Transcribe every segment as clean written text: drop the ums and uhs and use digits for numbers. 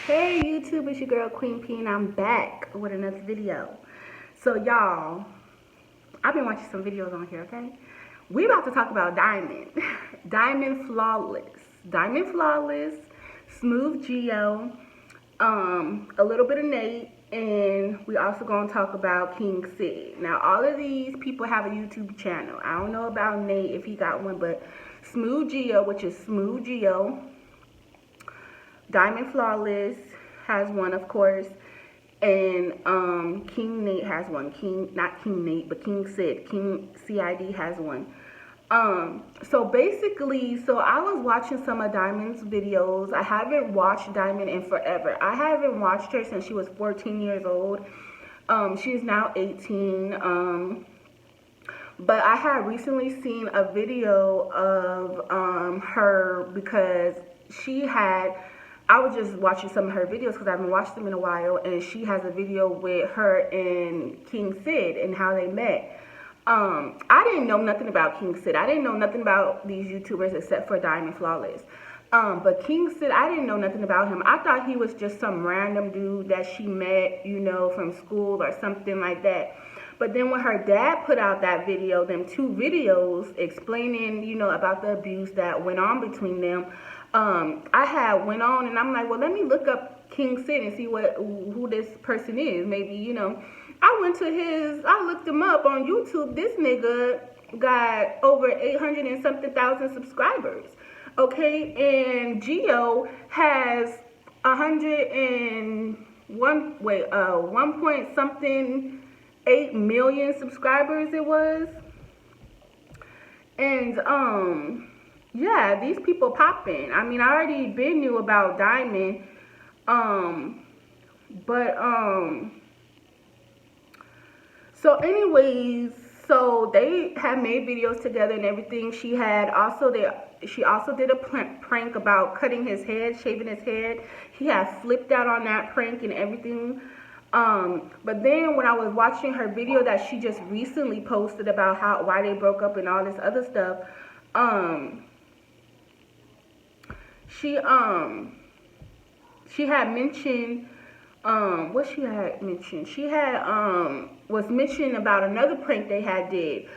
Hey YouTube, it's your girl Queen P and I'm back with another video. So y'all, I've been watching some videos on here, okay? We about to talk about Diamond. Diamond Flawless. Diamond Flawless, Smooth Geo, a little bit of Nate, and we also gonna talk about King Sid. Now all of these people have a YouTube channel. I don't know about Nate if he got one, but Smooth Geo, which is Smooth Geo, Diamond Flawless has one, of course, and King Nate has one. Not King Nate, but King Sid. King CID has one. So basically, I was watching some of Diamond's videos. I haven't watched Diamond in forever. I haven't watched her since she was 14 years old. She is now 18. But I had recently seen a video of her because I was just watching some of her videos because I haven't watched them in a while, and she has a video with her and King Sid and how they met. I didn't know nothing about King Sid. I didn't know nothing about these YouTubers except for Diamond Flawless. But King Sid, I didn't know nothing about him. I thought he was just some random dude that she met, you know, from school or something like that. But then when her dad put out that video, them two videos explaining, you know, about the abuse that went on between them, I had went on and I'm like, well, let me look up King Sid and see who this person is. Maybe, you know, I looked him up on YouTube. This nigga got over 800 and something thousand subscribers. Okay, and Geo has 1 point something 8 million subscribers it was. And yeah, these people popping. I mean, I already been knew about Diamond. So anyways, so they had made videos together and everything. She also did a prank about cutting his head, shaving his head. He had flipped out on that prank and everything. But then when I was watching her video that she just recently posted about why they broke up and all this other stuff, she had mentioned what she had mentioned. She had was mentioning about another prank they had did,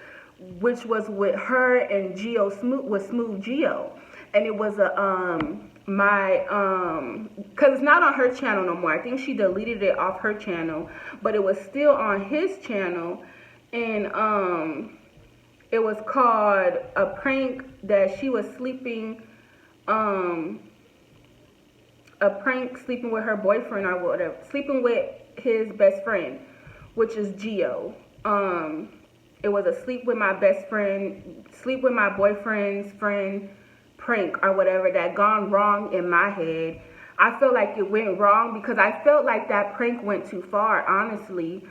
which was with her and Smooth Geo, and it was because it's not on her channel no more. I think she deleted it off her channel, but it was still on his channel, and it was called a prank that she was sleeping, a prank sleeping with her boyfriend or whatever, sleeping with his best friend, which is Geo. It was a sleep with my boyfriend's friend prank or whatever that gone wrong in my head. I felt like it went wrong because I felt like that prank went too far, honestly.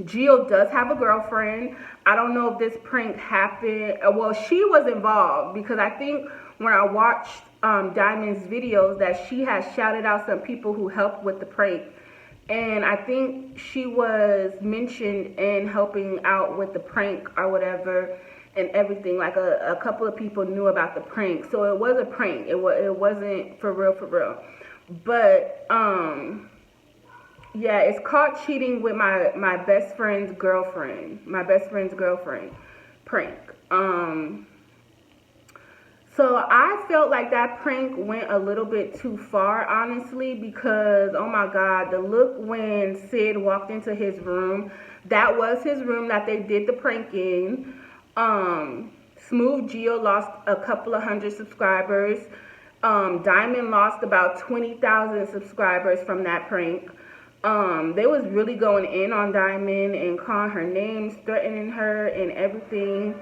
Geo does have a girlfriend. I don't know if this prank happened. Well, she was involved because I think when I watched Diamond's videos that she has shouted out some people who helped with the prank. And I think she was mentioned in helping out with the prank or whatever and everything. Like a couple of people knew about the prank. So it was a prank. It wasn't for real. But yeah, it's called cheating with my best friend's girlfriend. My best friend's girlfriend prank. So I felt like that prank went a little bit too far, honestly, because, oh my God, the look when Sid walked into his room, that was his room that they did the prank in. Smooth Geo lost a couple of hundred subscribers. Diamond lost about 20,000 subscribers from that prank. They was really going in on Diamond and calling her names, threatening her and everything.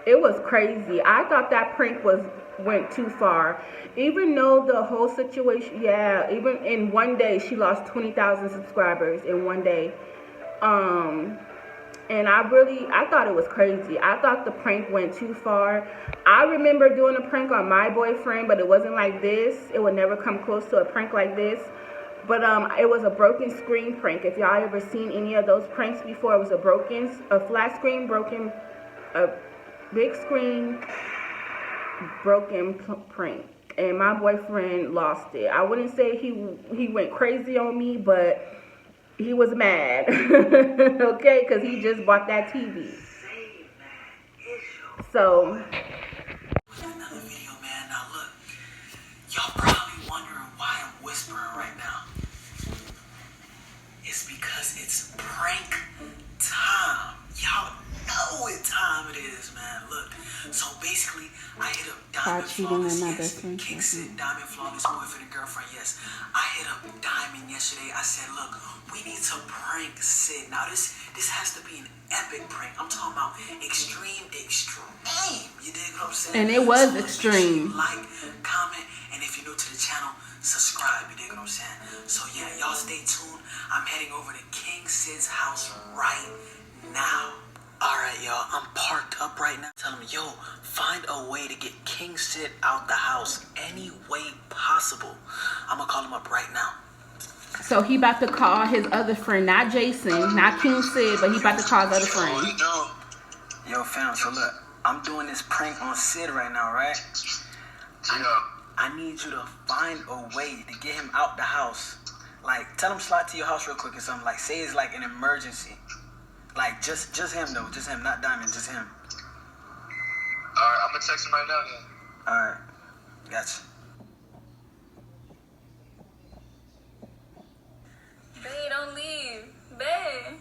It was crazy. I thought that prank went too far. Even though the whole situation, yeah, even in one day, she lost 20,000 subscribers in one day. And I thought it was crazy. I thought the prank went too far. I remember doing a prank on my boyfriend, but it wasn't like this. It would never come close to a prank like this. But it was a broken screen prank. If y'all ever seen any of those pranks before, it was a flat screen, a big screen, broken prank, and my boyfriend lost it. I wouldn't say he went crazy on me, but he was mad. Okay, because he just bought that TV. So another video, man. Now look, y'all probably wondering why I'm whispering right now. It's because it's prank time. Y'all know what time it is, man. Look, so basically, I hit up Dymondsflawless, yes, KingCid, Dymondsflawless, boyfriend and girlfriend, yes. I hit up Diamond yesterday. I said, look, we need to prank Sid. Now this has to be an epic prank. I'm talking about extreme. You dig what I'm saying? and it was so extreme. Like, comment, and if you're new to the channel, subscribe. You dig what I'm saying? So yeah, y'all stay tuned. I'm heading over to KingCid's house right now. Alright, y'all, I'm parked up right now. Tell him, yo, find a way to get KingCid out the house any way possible. I'm gonna call him up right now. So he about to call his other friend, not Jason, not KingCid, but he about to call his other friend. Yo, fam, so look, I'm doing this prank on Sid right now, right? I need you to find a way to get him out the house. Like, tell him slide to your house real quick or something. Like, say it's like an emergency. Like, just him, though. Just him, not Diamond, just him. Alright, I'm gonna text him right now, then. Alright, gotcha. Babe, don't leave. Babe.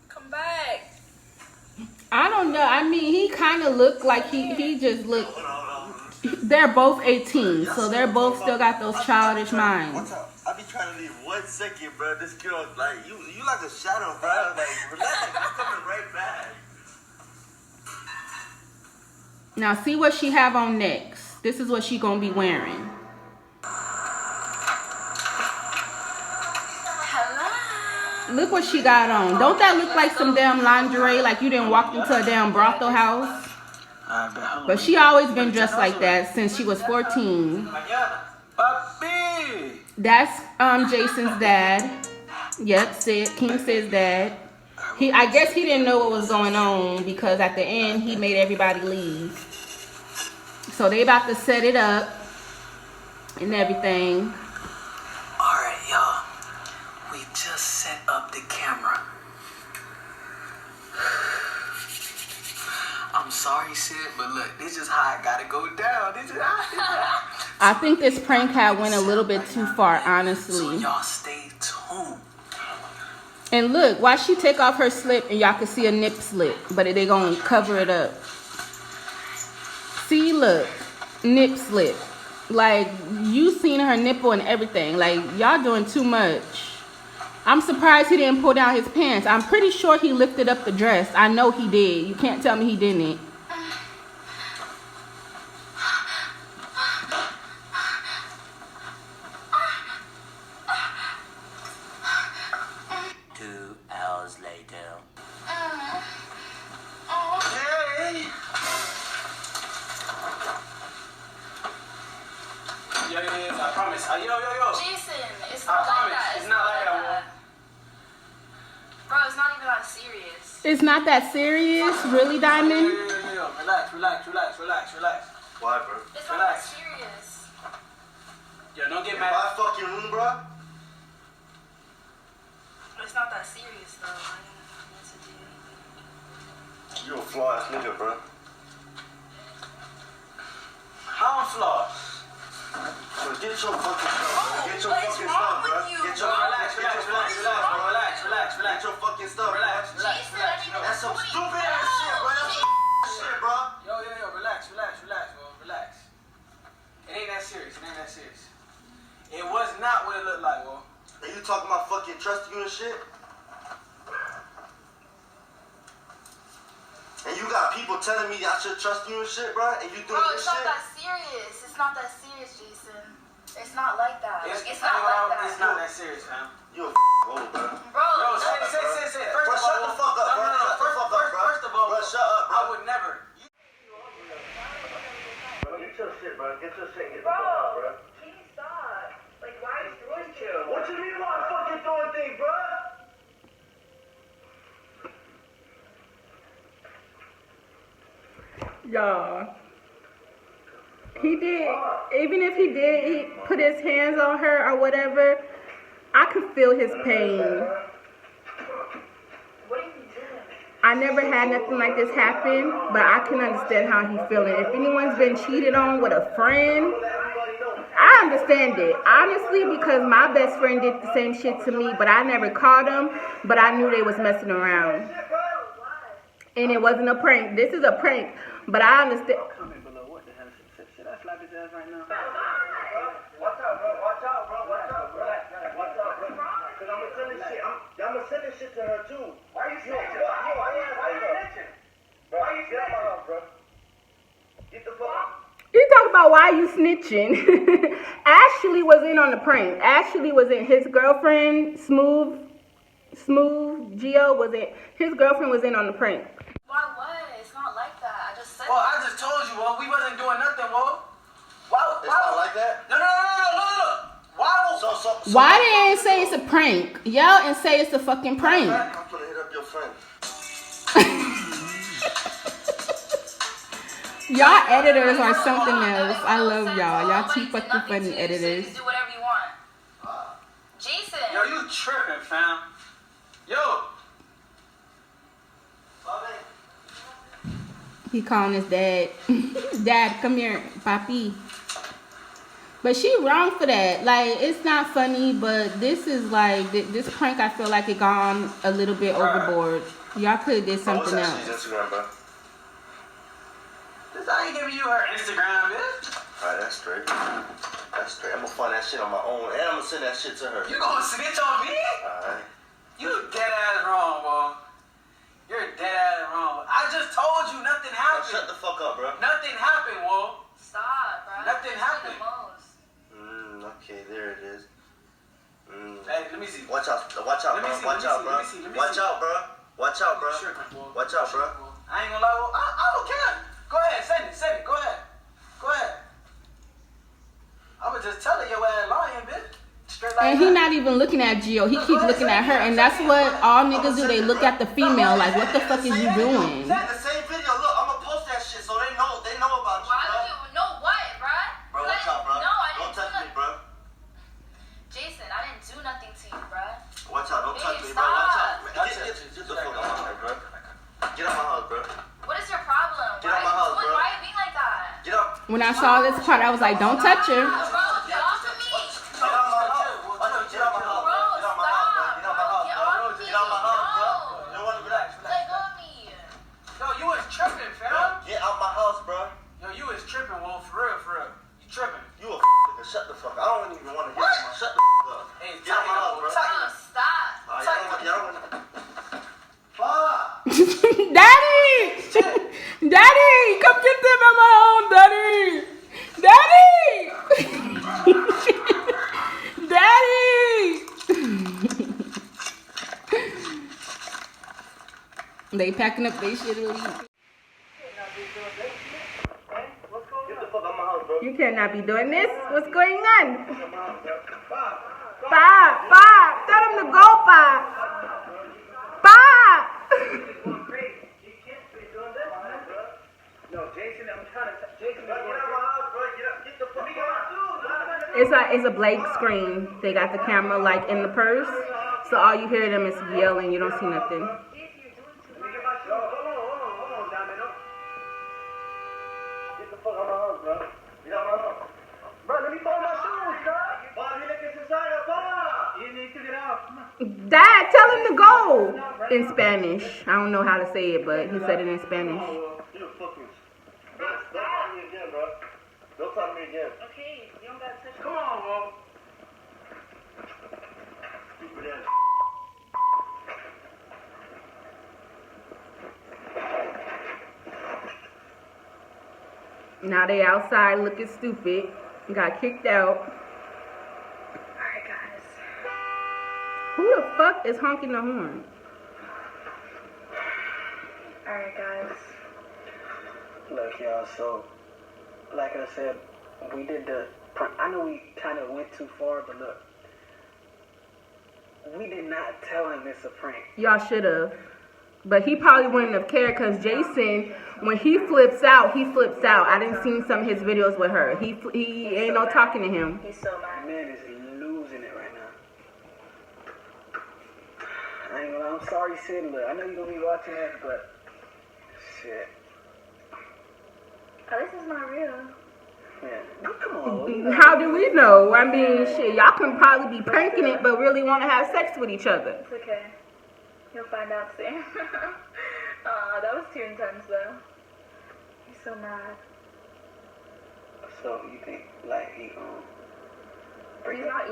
Come back. I don't know. I mean, he kind of looked like he just looked. They're both 18, so they're both still got those childish minds. I be trying to leave 1 second, bro. This girl, like, you like a shadow, bro. Like, relax. I'm coming right back. Now, see what she have on next. This is what she gonna be wearing. Hello. Look what she got on. Don't that look like some damn lingerie? Like you didn't walk into a damn brothel house? But she always been dressed like that since she was 14. That's Jason's dad. Yep, KingCid's dad. I guess he didn't know what was going on because at the end he made everybody leave. So they about to set it up and everything. Alright, y'all. We just set up the camera. I'm sorry, Sid, but look, this is how I gotta go down. This is how I think this prank had went a little bit too far, so honestly. y'all stay tuned. And look, why she take off her slip and y'all can see a nip slip, but they gonna cover it up. See, look, nip slip. Like, you seen her nipple and everything. Like, y'all doing too much. I'm surprised he didn't pull down his pants. I'm pretty sure he lifted up the dress. I know he did. You can't tell me he didn't. Later. Yo, I promise. Yo. Jason, it's not like that. It's not like that, bro, it's not even that serious. It's not that serious? Really, Diamond? Yo. Relax. Why, bro? It's not that serious. Yo, don't get In mad. my fucking room, bro? It's not that serious, though. I didn't mean to do anything. You a flaw-ass nigga, bro. How I'm flawed? So get your fucking stuff, bro. Get your what is fucking wrong stuff, bro. with you, Get your bro? relax, Relax. Get your fucking stuff, bro. Jason, I didn't even That's some do stupid anything. ass shit, bro. That's some shit, bro. Yo, relax, bro. Relax. It ain't that serious. It was not what it looked like, bro. And you talking about fucking trust you and shit? And you got people telling me I should trust you and shit, bro? And you doing Bro, this it's not shit? that serious. It's not that serious, Jason. It's not like that. It's not like that. It's not that serious, man. You a old, bro. Bro, Yo, no. say. Bro, shut the fuck up, bro. No. First of all, Bro, shut up, bro. I would never. Bro, get your shit, bro. Get your shit. Get the Bro, fuck out, bro. can you stop? Like, why are you doing to? What you mean why I'm fucking doing things, bro? Y'all. He did, even if he did, he put his hands on her or whatever, I could feel his pain. What are you doing? I never had nothing like this happen, but I can understand how he's feeling. If anyone's been cheated on with a friend, I understand it. Honestly, because my best friend did the same shit to me, but I never caught him, but I knew they was messing around. And it wasn't a prank. This is a prank, but I understand. Comment below. What the hell? Should I slap his ass right now? Watch out, bro. Watch out, bro. Watch out, bro. Watch out, bro. Cause I'm gonna send this shit. I'm gonna send this shit to her too. Why you snitching? Why you snitching? Bro, get out my house, bro. Get the fuck out. You talk about why you snitching. Ashley was in on the prank. Ashley was in. His girlfriend, Smooth Gio was in. His girlfriend was in on the prank. Why what? It's not like that. I just said Well, I just told you, well, we wasn't doing nothing, well. Why? It's not like that. No. Why? So, Why they ain't say it's a prank? Yell and say it's a fucking prank. I'm gonna hit up your friend. Y'all editors are something else. I love y'all. Y'all too fucking funny editors. Do whatever you want. Jason. Yo, you tripping, fam. Yo. He calling his dad. Dad, come here, papi. But she wrong for that. Like, it's not funny, but this is like, this prank, I feel like it gone a little bit overboard. Y'all could have did something What's else. Ashley's Instagram, bro? I ain't giving you her Instagram, bitch. Alright, that's straight. That's straight. I'm gonna find that shit on my own, and I'm gonna send that shit to her. You gonna snitch on me? Alright. You dead ass wrong, bro. You're dead ass wrong. I just told you nothing happened. Shut the fuck up, bro. Nothing happened, Whoa. Stop, bro. Nothing You're happened. the most. Okay, there it is. Hey, let me see. Watch out, watch out, Let bro. me see, Watch let out, me bro. see, let me Watch see. out, bro. Watch out, bro. Sure, Whoa. Watch out, bro. I ain't gonna lie, Whoa. I don't care. Go ahead, send it. Go ahead. I'ma just tell her your ass lying, bitch. Straight like And he not even looking at Gio. He keeps looking at her. And that's what all niggas do. They look at the female like, what the fuck is you doing? The same video. Look, I'm gonna post that shit so they know about you, Why bro. would you know what, bro? Bro, watch out, bro. No, I Don't didn't touch do me, bro. Jason, I didn't do nothing to you, bro. Watch out, don't touch me, bro. Stop. Watch out. Get the fuck out my house, bro. Get out my house, bro. What is your problem? Get out my house, bro. Why are you being like that? Get up. When I saw this part, I was like, don't touch her. Bro, get off of me. Get out my house. Get out my house, bro. Get out my house, bro. Get out my house, bro. Get out my house, bro. You don't want to relax. Let go of me. Yo, you was tripping, fam. Get out my house, bro. Yo, you was tripping, Whoa. For real. You tripping. You a nigga. Shut the fuck up. I don't even want to hear you. Shut the fuck up. Hey, Get out my house, bro. Oh, stop. Y'all don't want to. Fuck. Daddy! Daddy! Come get them on my own, Daddy! Daddy! Daddy! They packing up their shit and leaving. Get the fuck out my house, bro. You cannot be doing this. What's going on? Bob! Tell them to go, Bob! No, Jason, I'm trying to. Jason, Get out my house, bro. Get the fuck out. It's a blank screen. They got the camera like in the purse, so all you hear them is yelling. You don't see nothing. Hold on, Domino. Get the fuck out of my house, bro. Get out of my house. Bro, let me throw my shoes, bro. Bob, you looking inside of Bob. You need to get out. Dad, tell him to go in Spanish. I don't know how to say it, but he said it in Spanish. You fucking. Don't talk to me again, bro. Don't talk to me again. Okay, you don't gotta touch me. Come on, Whoa. Stupid ass. Now they outside looking stupid. Got kicked out. Alright, guys. Who the fuck is honking the horn? Alright, guys. Look, y'all, so, like I said, we did the prank. I know we kind of went too far, but look. We did not tell him it's a prank. Y'all should have. But he probably wouldn't have cared because Jason, when he flips out, he flips out. I didn't see some of his videos with her. He ain't no talking to him. He's so mad. Man is losing it right now. I ain't gonna lie, I'm sorry, Sid. Look, I know you're gonna be watching this, but shit. At least it's not real. Man, come on. How do we know? I mean, shit, y'all can probably be pranking it, but really want to have sex with each other. It's okay. You'll find out soon. That was too intense though. He's so mad. So you think like he He's not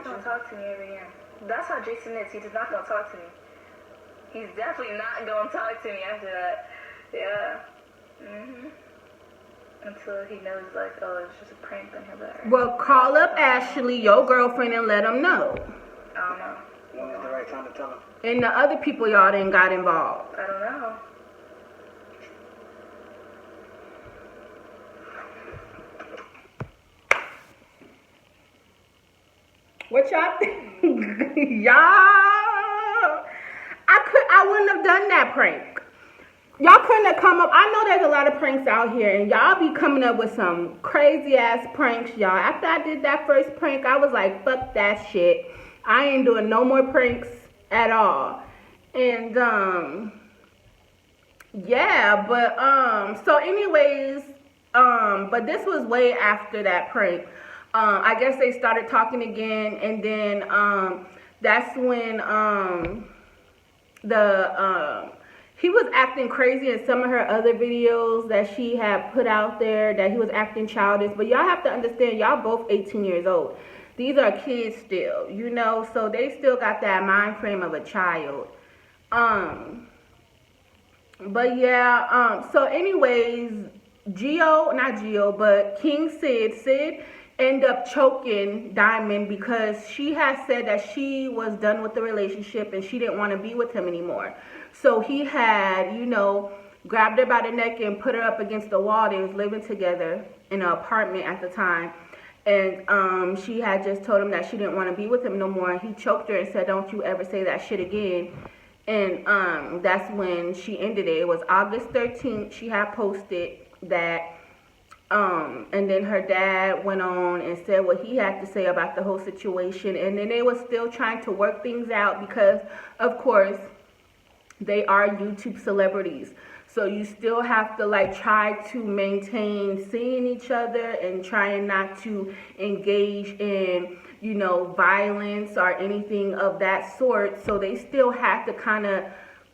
gonna talk to me ever again. That's how Jason is. He's not gonna talk to me. He's definitely not gonna talk to me after that. Yeah. Until he knows like, oh, it's just a prank on her better. Well, call up Ashley, your girlfriend, and let them know. I don't know. when is the right time to tell him? And the other people y'all done got involved. I don't know. What y'all think? I wouldn't have done that prank. Y'all couldn't have come up. I know there's a lot of pranks out here, and y'all be coming up with some crazy ass pranks, y'all. After I did that first prank, I was like, fuck that shit. I ain't doing no more pranks at all. And yeah, but so anyways, but this was way after that prank. I guess they started talking again, and then that's when he was acting crazy in some of her other videos that she had put out there, that he was acting childish. But y'all have to understand, y'all both 18 years old. These are kids still, you know, so they still got that mind frame of a child. But yeah, so anyways, Sid ended up choking Diamond because she had said that she was done with the relationship and she didn't want to be with him anymore. So he had, you know, grabbed her by the neck and put her up against the wall. They was living together in an apartment at the time. And she had just told him that she didn't want to be with him no more. He choked her and said, "Don't you ever say that shit again." And that's when she ended it. It was August 13th. She had posted that. And then her dad went on and said what he had to say about the whole situation. And then they were still trying to work things out because, of course, they are YouTube celebrities. So you still have to like try to maintain seeing each other and trying not to engage in, you know, violence or anything of that sort. So they still have to kind of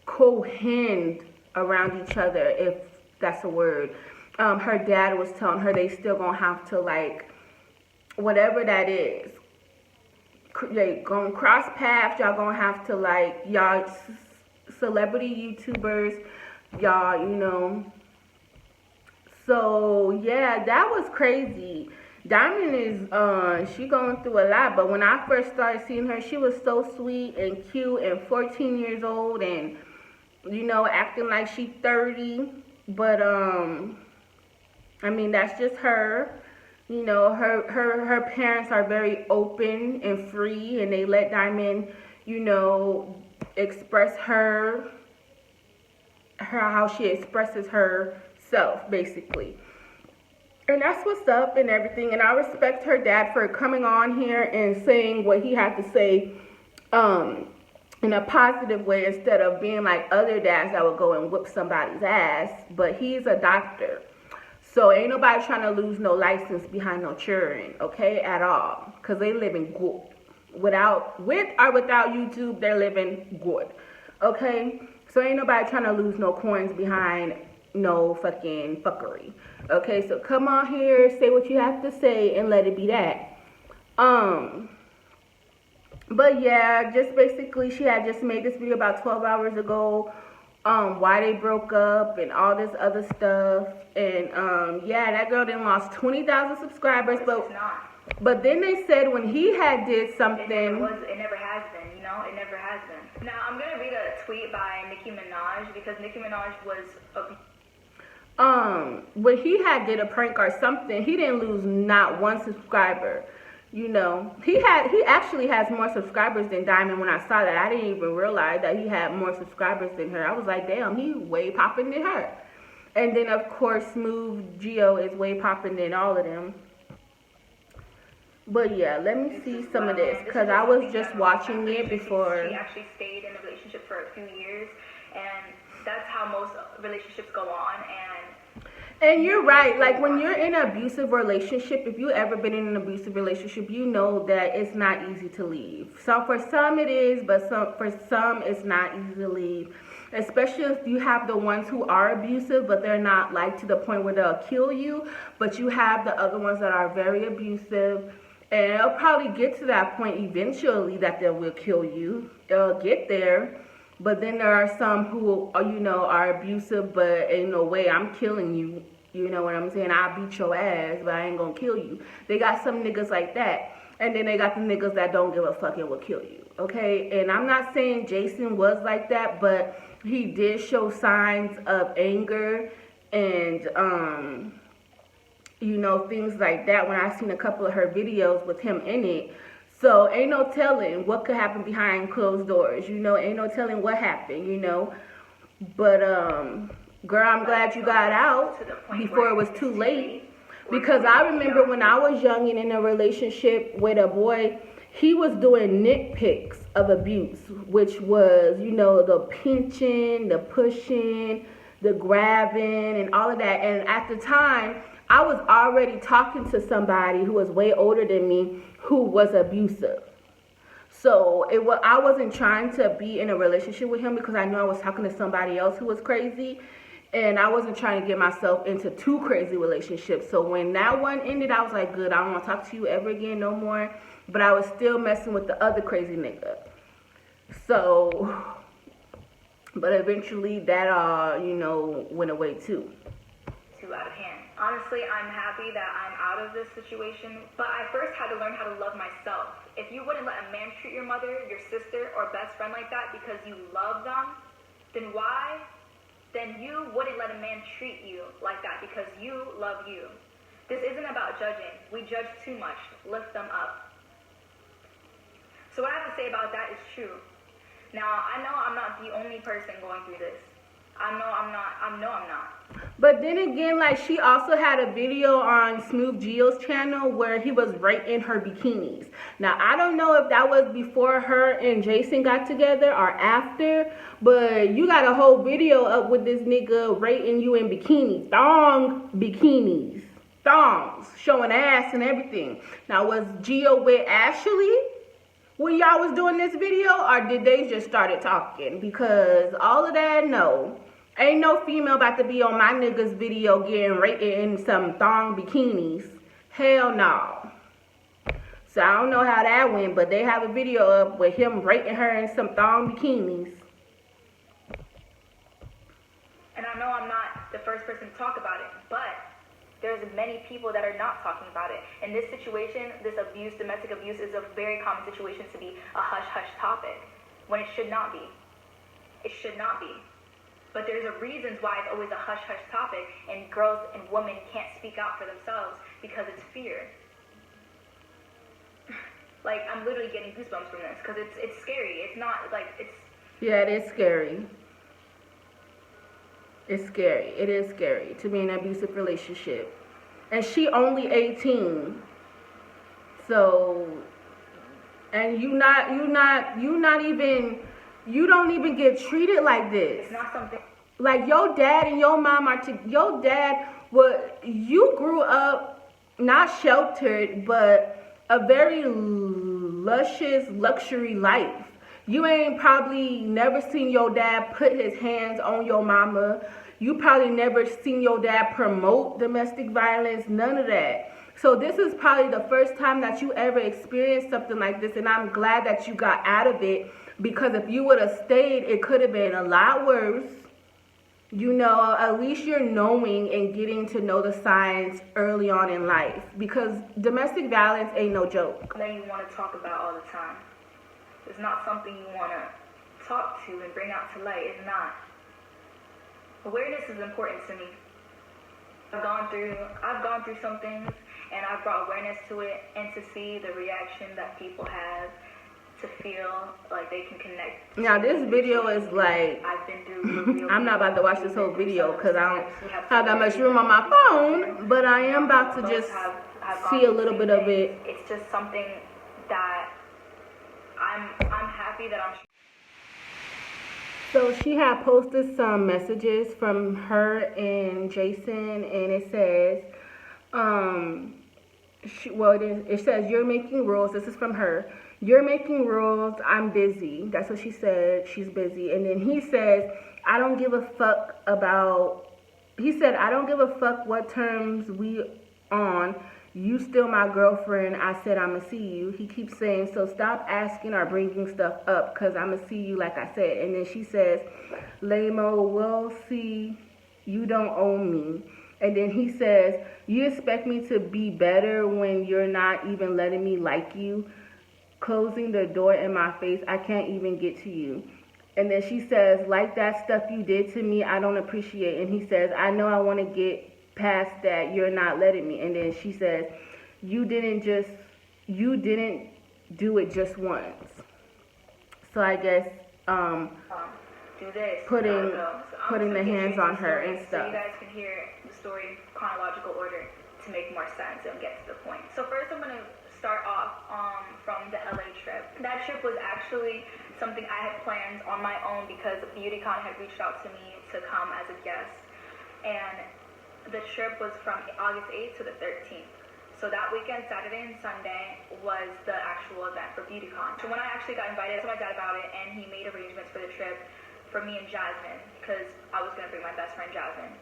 cohend around each other, if that's a word. Her dad was telling her they still gonna have to, like, whatever that is, they gonna cross paths. Y'all gonna have to, like, y'all celebrity YouTubers, y'all, you know. So yeah, that was crazy. Diamond is she going through a lot, but when I first started seeing her, she was so sweet and cute and 14 years old and, you know, acting like she 30. But I mean, that's just her. You know, her parents are very open and free, and they let Diamond, you know, express her how she expresses herself, basically. And that's what's up and everything. And I respect her dad for coming on here and saying what he had to say in a positive way, instead of being like other dads that would go and whoop somebody's ass. But he's a doctor. So ain't nobody trying to lose no license behind no children, okay, at all. Because they living good. With or without YouTube, they're living good, okay? So ain't nobody trying to lose no coins behind no fucking fuckery. Okay, so come on here, say what you have to say, and let it be that. But yeah, just basically, she had just made this video about 12 hours ago, why they broke up and all this other stuff. And yeah, that girl then lost 20,000 subscribers, but then they said when he had did something, it never has been, you know, it never has been. Now I'm gonna read a tweet by Nicki Minaj, because Nicki Minaj was when he had did a prank or something, he didn't lose not one subscriber. You know, he actually has more subscribers than Diamond. When I saw that, I didn't even realize that he had more subscribers than her. I was like, damn, he way popping than her. And then of course Smooth Geo is way popping than all of them. But yeah, let me see some of this because I was just watching it before. She actually stayed in a relationship for a few years, and that's how most relationships go on. And you're right. Like when you're in an abusive relationship, if you ever been in an abusive relationship, you know that it's not easy to leave. So for some it is, but for some it's not easy to leave. Especially if you have the ones who are abusive, but they're not like to the point where they'll kill you. But you have the other ones that are very abusive. And it'll probably get to that point eventually that they will kill you. It'll get there. But then there are some who, you know, are abusive, but ain't no way I'm killing you. You know what I'm saying? I'll beat your ass, but I ain't gonna kill you. They got some niggas like that. And then they got the niggas that don't give a fuck and will kill you. Okay? And I'm not saying Jason was like that, but he did show signs of anger and, you know, things like that when I seen a couple of her videos with him in it. So ain't no telling what could happen behind closed doors, you know, ain't no telling what happened, you know. But girl, I'm glad you got out before it was too late. Because I remember when I was young and in a relationship with a boy, he was doing nitpicks of abuse, which was, you know, the pinching, the pushing, the grabbing, and all of that. And at the time, I was already talking to somebody who was way older than me who was abusive. So I wasn't trying to be in a relationship with him because I knew I was talking to somebody else who was crazy. And I wasn't trying to get myself into two crazy relationships. So when that one ended, I was like, good, I don't want to talk to you ever again, no more. But I was still messing with the other crazy nigga. So, but eventually that, you know, went away too. Too out of hand. Honestly, I'm happy that I'm out of this situation, but I first had to learn how to love myself. If you wouldn't let a man treat your mother, your sister, or best friend like that because you love them, then why? Then you wouldn't let a man treat you like that because you love you. This isn't about judging. We judge too much. Lift them up. So what I have to say about that is true. Now, I know I'm not the only person going through this. I know I'm not. But then again, like, she also had a video on Smooth Geo's channel where he was right in her bikinis. Now, I don't know if that was before her and Jason got together or after, but you got a whole video up with this nigga rating you in bikinis. Thong bikinis. Thongs. Showing ass and everything. Now, was Geo with Ashley when y'all was doing this video, or did they just started talking? Because all of that, no. Ain't no female about to be on my nigga's video getting rated in some thong bikinis. Hell no. So I don't know how that went, but they have a video up with him rating her in some thong bikinis. And I know I'm not the first person to talk about it, but there's many people that are not talking about it. And this situation, this abuse, domestic abuse, is a very common situation to be a hush-hush topic when it should not be. It should not be. But there's a reasons why it's always a hush-hush topic, and girls and women can't speak out for themselves because it's fear. Like, I'm literally getting goosebumps from this because it's scary. It's not like it's. Yeah, it is scary. It's scary. It is scary to be in an abusive relationship, and she only 18. So, and you don't even get treated like this. It's not something. Like your dad and your mom your dad, you grew up not sheltered, but a very luscious luxury life. You ain't probably never seen your dad put his hands on your mama. You probably never seen your dad promote domestic violence, none of that. So this is probably the first time that you ever experienced something like this, and I'm glad that you got out of it, because if you would have stayed, it could have been a lot worse. You know, at least you're knowing and getting to know the signs early on in life, because domestic violence ain't no joke. That you want to talk about all the time. It's not something you want to talk to and bring out to light. It's not. Awareness is important to me. I've gone through some things, and I've brought awareness to it, and to see the reaction that people have, to feel like they can connect. Now this video is like, I've been through I'm not about to watch this whole video because I don't have that much room on my phone, but I am about to just see a little bit of it. It's just something that I'm happy that I'm. So she had posted some messages from her and Jason, and it says, it says, "You're making rules." This is from her. "You're making rules. I'm busy." That's what she said. She's busy. And then he says, "I don't give a fuck about." He said, "I don't give a fuck what terms we on. You still my girlfriend." I said, "I'ma see you." He keeps saying, "So stop asking or bringing stuff up, cause I'ma see you," like I said. And then she says, "Lamo, we'll see. You don't own me." And then he says, "You expect me to be better when you're not even letting me like you, closing the door in my face. I can't even get to you." And then she says, "Like that stuff you did to me, I don't appreciate." And he says, "I know I want to get past that, you're not letting me." And then she says, you didn't do it just once." So I guess Do this. putting the hands on her and stuff. So you guys can hear the story in chronological order to make more sense and get to the point. So first I'm gonna start off from the LA trip. That trip was actually something I had planned on my own because BeautyCon had reached out to me to come as a guest, and the trip was from August 8th to the 13th. So that weekend, Saturday and Sunday, was the actual event for BeautyCon. So when I actually got invited, I told my dad about it, and he made arrangements for the trip for me and Jasmine, because I was going to bring my best friend Jasmine.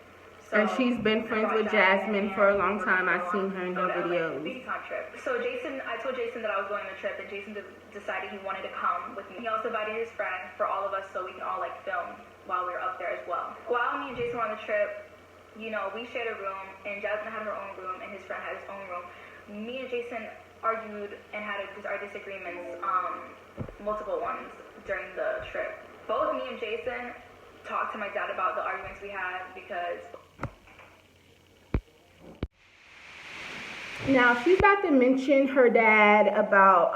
So and she's been friends with Jasmine for a long time. I've seen her in her videos. BeautyCon trip. So I told Jason that I was going on the trip, and Jason decided he wanted to come with me. He also invited his friend for all of us so we can all film while we were up there as well. While me and Jason were on the trip, you know, we shared a room, and Jasmine had her own room, and his friend had his own room. Me and Jason argued and had our disagreements, multiple ones, during the trip. Both me and Jason talked to my dad about the arguments we had because... Now, she's about to mention her dad about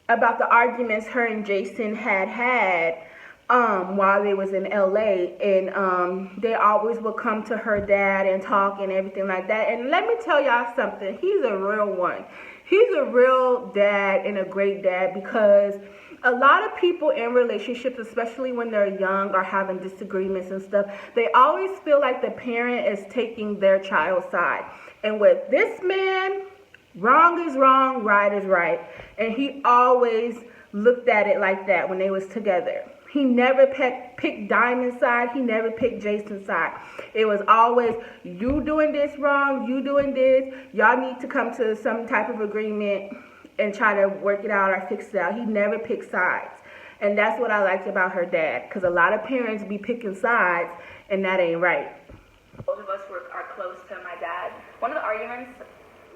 the arguments her and Jason had while they was in LA, and they always would come to her dad and talk and everything like that. And let me tell y'all something, he's a real one. He's a real dad and a great dad, because a lot of people in relationships, especially when they're young or having disagreements and stuff, they always feel like the parent is taking their child's side. And with this man, wrong is wrong, right is right. And he always looked at it like that when they was together. He never picked Diamond's side. He never picked Jason's side. It was always, you doing this wrong, you doing this. Y'all need to come to some type of agreement and try to work it out or fix it out. He never picked sides. And that's what I liked about her dad, because a lot of parents be picking sides, and that ain't right. Both of us are close to my dad. One of the arguments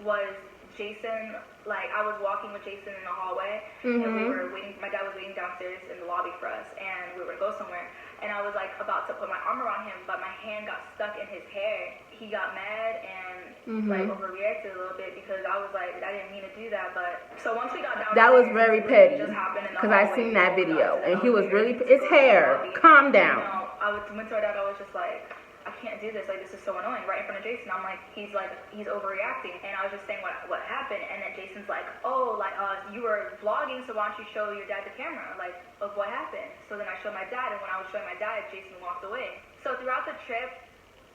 was Jason, like, I was walking with Jason in the hallway, and we were waiting, my dad was waiting downstairs in the lobby for us, and we were going to go somewhere, and I was, like, about to put my arm around him, but my hand got stuck in his hair. He got mad and, like, overreacted a little bit, because I was like, I didn't mean to do that, but, so once we got downstairs, that was very petty, because I seen that video, and he was really, it's hair, calm down. You know, I went to our dad, I was just like, I can't do this, like, this is so annoying, right in front of Jason. I'm like, he's overreacting, and I was just saying what happened, and then Jason's like, oh, like, you were vlogging, so why don't you show your dad the camera, like, of what happened? So then I showed my dad, and when I was showing my dad, Jason walked away. So throughout the trip,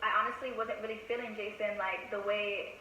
I honestly wasn't really feeling Jason, like, the way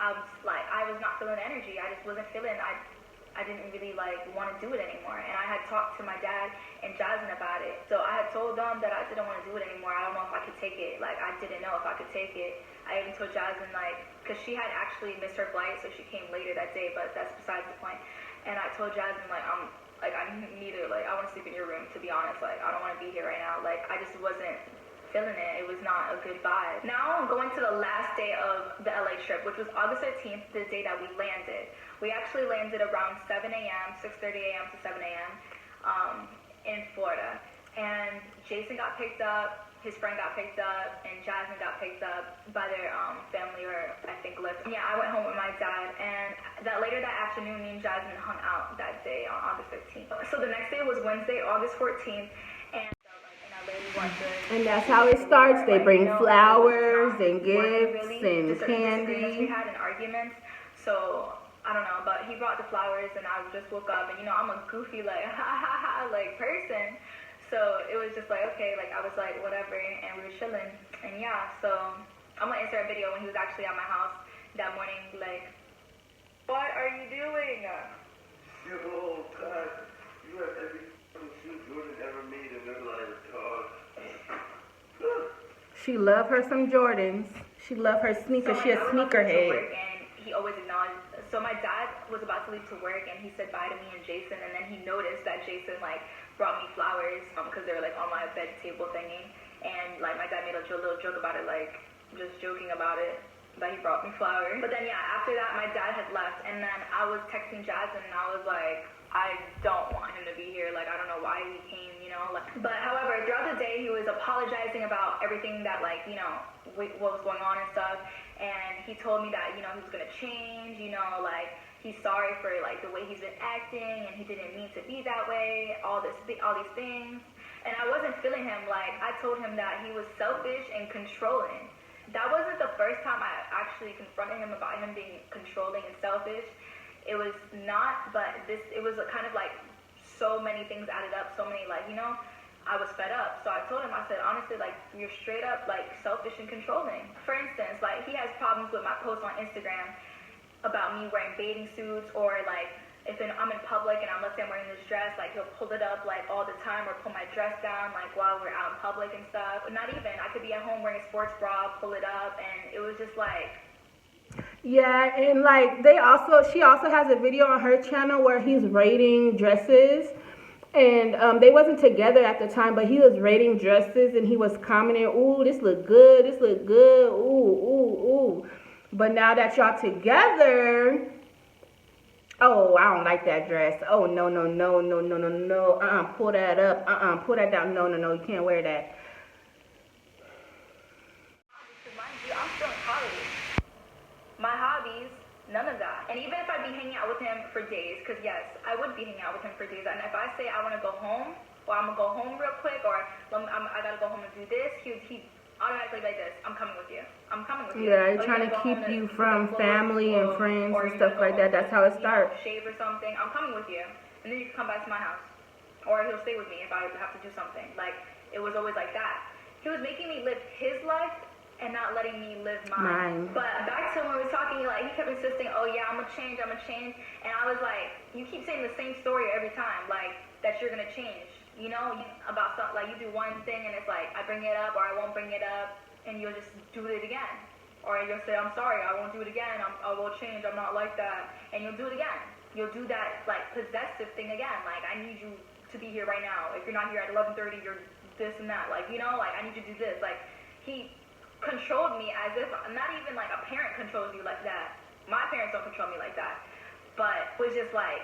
I was not feeling the energy. I just wasn't feeling, I didn't really, like, want to do it anymore. And I had talked to my dad and Jasmine about it. So I had told them that I didn't want to do it anymore. I don't know if I could take it. Like, I didn't know if I could take it. I even told Jasmine, like, because she had actually missed her flight, so she came later that day, but that's besides the point. And I told Jasmine, like, I want to sleep in your room, to be honest. Like, I don't want to be here right now. Like, I just wasn't feeling it. It was not a good vibe. Now I'm going to the last day of the LA trip, which was August 13th, the day that we landed. We actually landed around 7 a.m., 6:30 a.m. to 7 a.m. In Florida. And Jason got picked up his friend got picked up and Jasmine got picked up by their family, or I think lived. Yeah, I went home with my dad, and later that afternoon, me and Jasmine hung out that day on August 15th. So the next day was Wednesday, August 14th, and I literally went to. And that's how it starts. They bring flowers and really, gifts and disagreements we candy. had and arguments. So I don't know, but he brought the flowers, and I just woke up, and I'm a goofy like ha ha ha like person. So it was just like, okay, like I was like whatever, and we were chilling, and yeah. So I'm gonna insert a video when he was actually at my house that morning, like, what are you doing? Yo, God, you have every shoe Jordan ever made, and they're like, She love her some Jordans. She love her sneakers. She a sneakerhead. And he always acknowledged. So my dad was about to leave to work, and he said bye to me and Jason, and then he noticed that Jason like brought me flowers because they were like on my bed table thingy, and like my dad made a little joke about it, like just joking about it, that he brought me flowers. But then yeah, after that my dad had left, and then I was texting Jasmine, and I was like, I don't want him to be here, like I don't know why he came, like. But however, throughout the day he was apologizing about everything that like what was going on and stuff, and he told me that he was gonna change, like he's sorry for like the way he's been acting, and he didn't mean to be that way, all these things. And I wasn't feeling him. Like I told him that he was selfish and controlling. That wasn't the first time I actually confronted him about him being controlling and selfish. It was not, but it was a kind of like so many things added up, so many like I was fed up. So I told him, I said, honestly, like, you're straight up like selfish and controlling. For instance, like he has problems with my posts on Instagram about me wearing bathing suits, or like if I'm in public and let's say I'm wearing this dress, like he'll pull it up like all the time, or pull my dress down like while we're out in public and stuff. Not even, I could be at home wearing a sports bra, pull it up, and it was just like. Yeah, and like she also has a video on her channel where he's rating dresses. And they wasn't together at the time, but he was rating dresses, and he was commenting, ooh, this look good, ooh, ooh, ooh. But now that y'all together, oh, I don't like that dress. Oh, no, pull that up, pull that down, no, you can't wear that. Mind you, I'm still in college. My hobbies, none of that. And even if I'd be hanging out with him for days, because yes, I would be hanging out with him for days, and if I say I want to go home, or I'm going to go home real quick, or I got to go home and do this, he automatically like this, I'm coming with you. Yeah, he's trying to keep you from family and friends and stuff like that. That's how it starts. Shave or something, I'm coming with you. And then you can come back to my house. Or he'll stay with me if I have to do something. Like, it was always like that. He was making me live his life and not letting me live mine. But back to when we were talking, like, he kept insisting, oh yeah, I'm gonna change. And I was like, you keep saying the same story every time, like, that you're gonna change. About something, like you do one thing and it's like, I bring it up or I won't bring it up, and you'll just do it again. Or you'll say, I'm sorry, I won't do it again, I will change, I'm not like that. And you'll do it again. You'll do that, like, possessive thing again. Like, I need you to be here right now. If you're not here at 11:30, you're this and that. Like, like, I need you to do this. Like, he controlled me as if, not even like a parent controls you like that. My parents don't control me like that. But it was just like,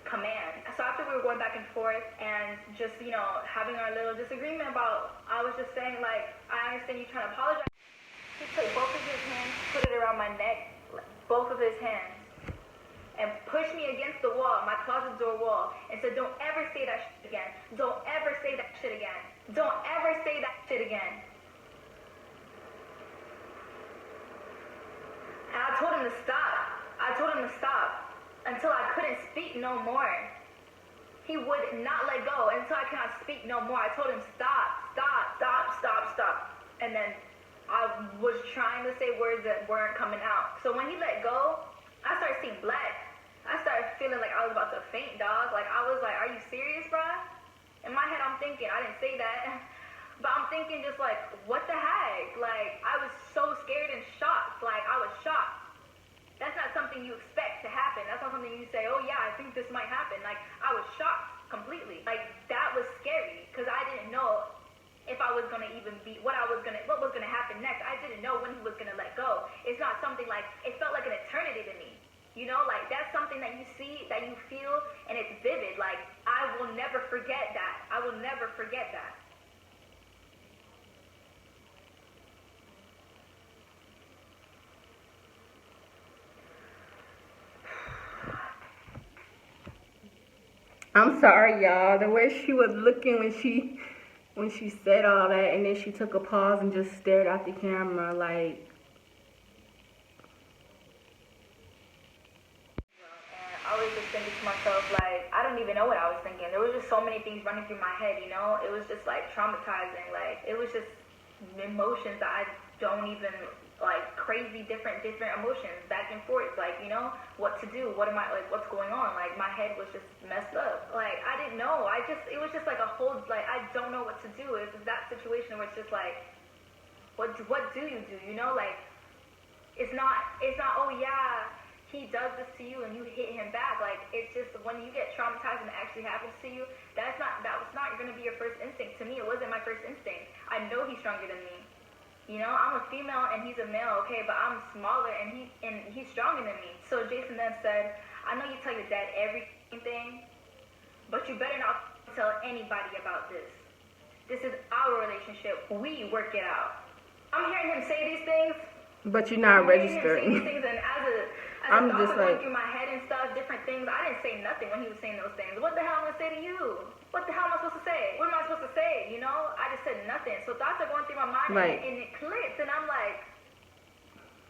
command. So after we were going back and forth and just, having our little disagreement about, I was just saying, like, I understand you trying to apologize. He took both of his hands, put it around my neck, both of his hands, and pushed me against the wall, my closet door wall, and said, don't ever say that shit again. Don't ever say that shit again. Don't ever say that shit again. And I told him to stop. Until I couldn't speak no more. He would not let go until I cannot speak no more. I told him stop. And then I was trying to say words that weren't coming out. So when he let go, I started seeing black. I started feeling like I was about to faint, dog. Like, I was like, are you serious, bruh? In my head, I'm thinking, I didn't say that. But I'm thinking just like, what the heck? Like, I was so scared and shocked. Like, I was shocked. That's not something you expect to happen. That's not something you say, oh yeah, I think this might happen. Like, I was shocked completely. Like, that was scary because I didn't know if I was going to even be, what was going to happen next. I didn't know when he was going to let go. It's not something like, it felt like an eternity to me. Like, that's something that you see, that you feel, and it's vivid. Like, I will never forget that. I'm sorry, y'all. The way she was looking when she said all that, and then she took a pause and just stared at the camera like. And I was just thinking to myself, like, I don't even know what I was thinking. There was just so many things running through my head, you know? It was just like traumatizing. Like, it was just emotions that I don't even, like, crazy different emotions back and forth. Like, you know, what to do, what am I, like, what's going on? Like, my head was just messed up. Like, I didn't know. It was just like a whole, like, I don't know what to do. It was that situation where it's just like, what do you do? You know, like, it's not, oh yeah, he does this to you and you hit him back. Like, it's just when you get traumatized and it actually happens to you, that was not going to be your first instinct. To me, it wasn't my first instinct. I know he's stronger than me. You know, I'm a female and he's a male, okay, but I'm smaller and he's stronger than me. So Jason then said, I know you tell your dad everything, but you better not tell anybody about this. This is our relationship. We work it out. I'm hearing him say these things. But you're not registering. These things, and as I'm a just thought like, going through my head and stuff, different things, I didn't say nothing when he was saying those things. What the hell am I going to say to you? What the hell am I supposed to say? What am I supposed to say? You know, I just said nothing. So thoughts are going through my mind, right. and it clicks, and I'm like,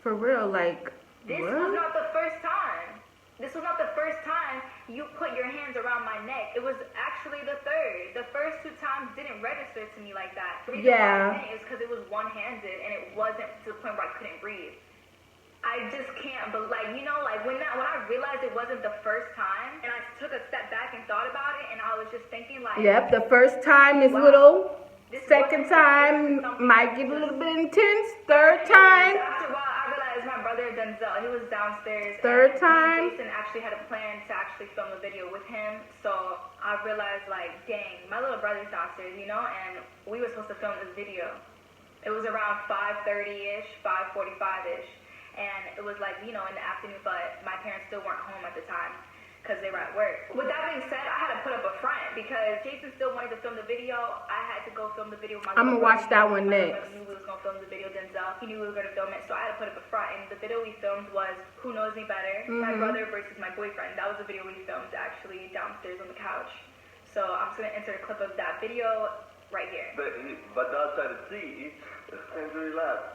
for real, like, this what? was not the first time. This was not the first time you put your hands around my neck. It was actually the third. The first 2 times didn't register to me like that. The reason why I didn't is because it was one-handed, and it wasn't to the point where I couldn't breathe. I just can't, but like, you know, like when I realized it wasn't the first time, and I took a step back and thought about it, and I was just thinking like, yep, the first time is wow, little, second time might get a little bit intense, third time. After a while, I realized my brother Denzel, he was downstairs. Third and time. Jason actually had a plan to actually film a video with him, so I realized like, dang, my little brother's downstairs, you know, and we were supposed to film this video. It was around 5:30-ish, 5:45-ish. And it was like, you know, in the afternoon, but my parents still weren't home at the time because they were at work. With that being said, I had to put up a front because Jason still wanted to film the video. I had to go film the video with my I'm going to watch that one next. I knew we was going to film the video, Denzel. He knew we were going to film it, so I had to put up a front. And the video we filmed was Who Knows Me Better? My brother versus my boyfriend. That was the video we filmed actually downstairs on the couch. So I'm just going to insert a clip of that video right here. But outside the sea, it's time to relax.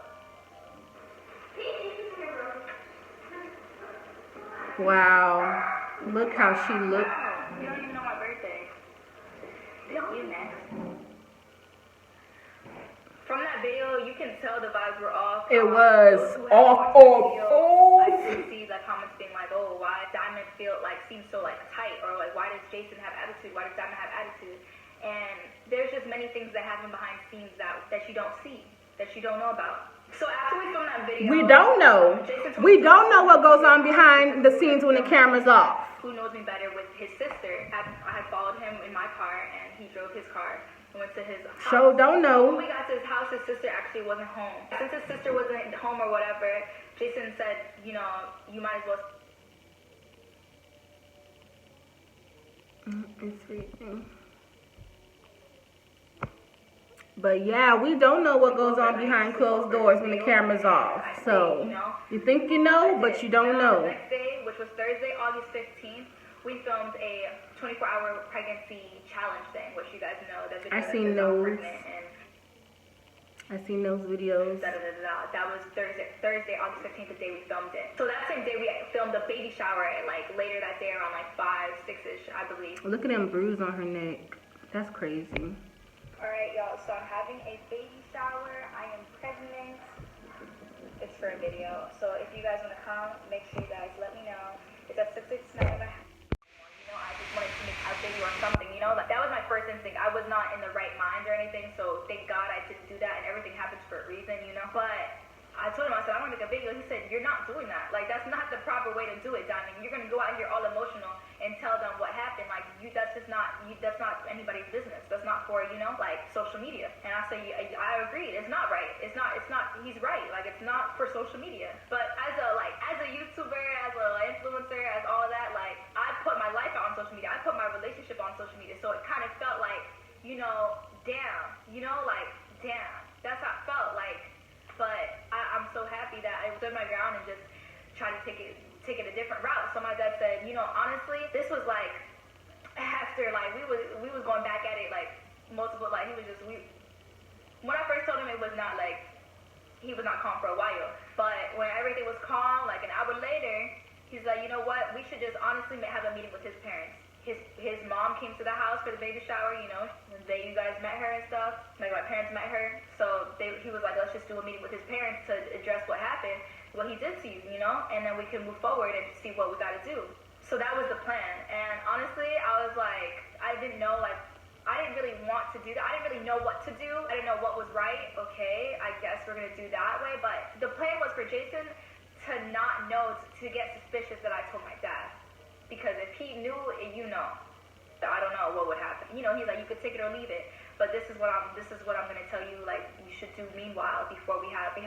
Wow. Look how she looked. You don't even know my birthday. You next. From that video, you can tell the vibes were off. It was Those who had off. watched the video, I Oh. did see the comments being like, oh, why Diamond seems so like tight, or like why does Jason have attitude? Why does Diamond have attitude? And there's just many things that happen behind scenes that you don't see, that you don't know about. So after we filmed that video, We don't know. We don't know what goes on behind the scenes when the camera's off. Who Knows Me Better with his sister. I had followed him in my car, and he drove his car and went to his house. So don't know. When we got to his house, his sister actually wasn't home. Since his sister wasn't home or whatever, Jason said, you know, you might as well. It's freaking. But yeah, we don't know what goes on behind closed doors when the camera's off. So you think you know, but you don't know. The next day, which was Thursday, August 15th, we filmed a 24-hour pregnancy challenge thing, which you guys know. That video I seen those. And I seen those videos. That was Thursday, August 15th, the day we filmed it. So that same day, we filmed a baby shower like later that day around like 5, 6-ish, I believe. Look at them bruises on her neck. That's crazy. Alright, y'all, so I'm having a baby shower. I am pregnant. It's for a video. So if you guys want to come, make sure you guys let me know. It's at 6 tonight. You know, I just wanted to make a video or something, you know? Like, that was my first instinct. I was not in the right mind or anything, so thank God I didn't do that, and everything happens for a reason, you know? But I told him, I said, I'm going to make a video. He said, you're not doing that. Like, that's not the proper way to do it, Diamond. You're going to go out here all emotional and tell them what happened. Like, that's not anybody's business. That's not for, you know, like, social media. And I say, I agree. It's not right. It's not, he's right. Like, it's not for social media. But as a YouTuber, as an influencer, as all of that, like, I put my life out on social media. I put my relationship on social media. So it kind of felt like, you know, damn. You know, like, damn. That's how it felt. Like, but I'm so happy that I stood my ground and just tried to take it a different route. So my dad said, you know, honestly, this was like, at after, like, we was going back at it, like, multiple, like, he was just, when I first told him, it was not, like, he was not calm for a while. But when everything was calm, like, an hour later, he's like, you know what, we should just honestly have a meeting with his parents. His mom came to the house for the baby shower, you know, you guys met her and stuff, like, my parents met her, so he was like, let's just do a meeting with his parents to address what happened, what he did to you, you know, and then we can move forward and see what we gotta do. So that was the plan, and honestly, I was like, I didn't know, like, I didn't really want to do that. I didn't really know what to do. I didn't know what was right. Okay, I guess we're gonna do that way, but the plan was for Jason to not know, to get suspicious that I told my dad. Because if he knew, you know, I don't know what would happen. You know, he's like, you could take it or leave it. But this is what I'm gonna tell you. Like, you should do. Meanwhile, before we have the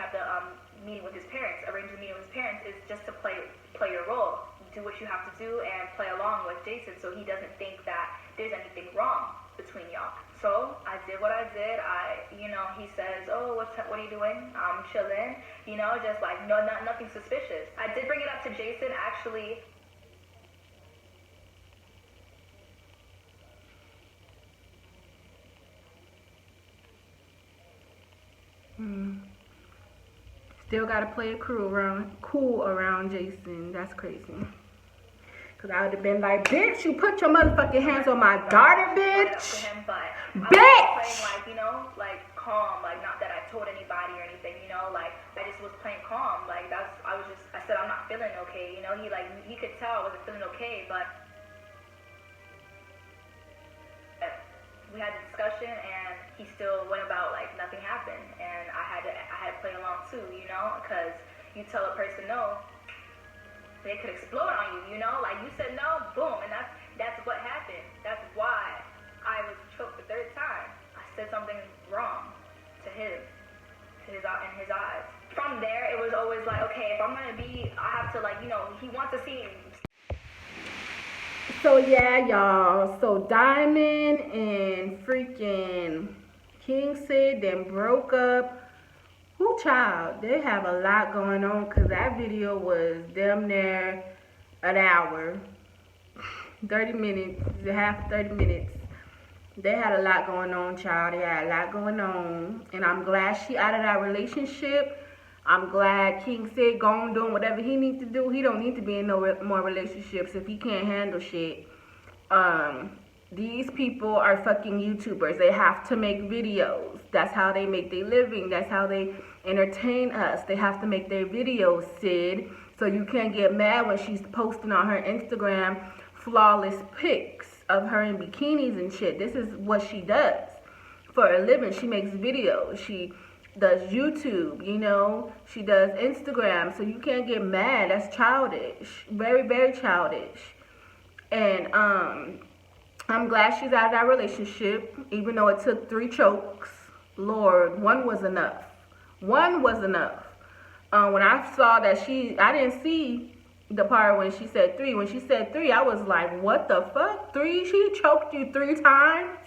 meeting with his parents, arrange the meeting with his parents, is just to play your role, do what you have to do, and play along with Jason, so he doesn't think that there's anything wrong between y'all. So I did what I did. He says, oh, what are you doing? I'm chilling. You know, just like nothing suspicious. I did bring it up to Jason actually. Still gotta play it cool around Jason. That's crazy. Cause I would have been like, bitch, you put your motherfucking hands on my daughter, bitch. Bitch! Like, you know, like calm, like not that I told anybody or anything, you know, like I just was playing calm. Like I said I'm not feeling okay, you know. He could tell I wasn't feeling okay, but we had a discussion and he still went about like nothing happened, and I had to play along too, you know, because you tell a person no, they could explode on you, you know, like you said no, boom, and that's what happened. That's why I was choked the third time. I said something wrong to him, in his eyes. From there, it was always like, okay, if I'm gonna I have to, like, you know, he wants to see. So yeah, y'all. So Diamond and freaking KingCid then broke up. Who child? They have a lot going on because that video was damn near an hour, 30 minutes, half 30 minutes. They had a lot going on, child. They had a lot going on, and I'm glad she out of that relationship. I'm glad KingCid gone doing whatever he needs to do. He don't need to be in no more relationships if he can't handle shit. These people are fucking YouTubers. They have to make videos. That's how they make their living. That's how they entertain us. They have to make their videos, Sid. So you can't get mad when she's posting on her Instagram flawless pics of her in bikinis and shit. This is what she does for a living. She makes videos. She does YouTube, you know. She does Instagram. So you can't get mad. That's childish. Very, very childish. And I'm glad she's out of that relationship, even though it took 3 chokes. Lord, one was enough. One was enough. When I saw that I didn't see the part when she said 3. When she said 3, I was like, what the fuck? 3? She choked you 3 times?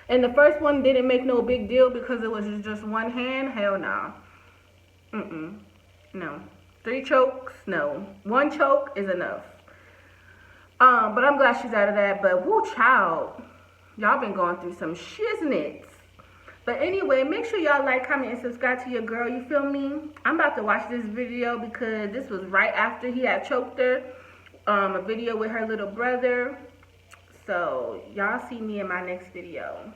And the first one didn't make no big deal because it was just one hand? Hell no. No. 3 chokes? No. 1 choke is enough. But I'm glad she's out of that. But woo, child, y'all been going through some shiznits. But anyway, make sure y'all like, comment, and subscribe to your girl. You feel me? I'm about to watch this video because this was right after he had choked her. A video with her little brother. So y'all see me in my next video.